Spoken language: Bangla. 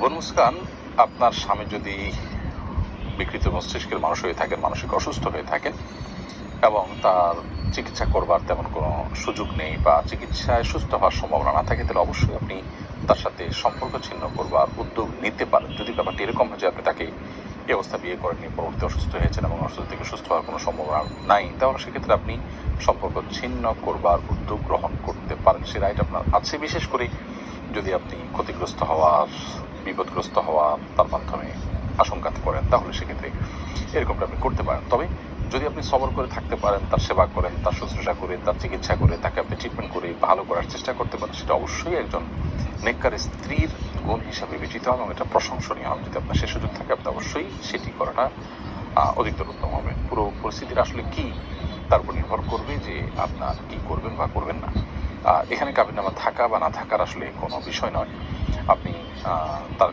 মুস্কান, আপনার স্বামী যদি বিকৃত মস্তিষ্কের মানুষ হয়ে থাকেন, মানসিক অসুস্থ হয়ে থাকেন এবং তার চিকিৎসা করবার তেমন কোনো সুযোগ নেই বা চিকিৎসায় সুস্থ হওয়ার সম্ভাবনা না থাকে, তাহলে অবশ্যই আপনি তার সাথে সম্পর্ক ছিন্ন করবার উদ্যোগ নিতে পারেন। যদি ব্যাপারটি এরকম হয় যে আপনি তাকে এই অবস্থা বিয়ে করেননি, পরবর্তী অসুস্থ হয়েছেন এবং অসুস্থ থেকে সুস্থ হওয়ার কোনো সম্ভাবনা নাই, তাহলে সেক্ষেত্রে আপনি সম্পর্ক ছিন্ন করবার উদ্যোগ গ্রহণ করতে পারেন। সে রাইট আপনার আছে, বিশেষ করে যদি আপনি ক্ষতিগ্রস্ত হওয়ার, বিপদগ্রস্ত হওয়া তার মাধ্যমে আশঙ্কা করেন, তাহলে সেক্ষেত্রে এরকমটা আপনি করতে পারেন। তবে যদি আপনি সবর করে থাকতে পারেন, তার সেবা করেন, তার শুশ্রূষা করে, তার চিকিৎসা করে, তাকে আপনি ট্রিটমেন্ট করে ভালো করার চেষ্টা করতে পারেন, সেটা অবশ্যই একজন নেককার স্ত্রীর গুণ হিসাবে বিবেচিত হবে এবং এটা প্রশংসনীয় হবে। যদি আপনার সে সুযোগ থাকে, আপনি অবশ্যই সেটি করাটা অধিকতর উত্তম হবে। পুরো পরিস্থিতির আসলে কি তার উপর নির্ভর করবে যে আপনার কি করবেন বা করবেন না। এখানে কাবিননামা থাকা বা না থাকার আসলে কোনো বিষয় নয়। আপনি তার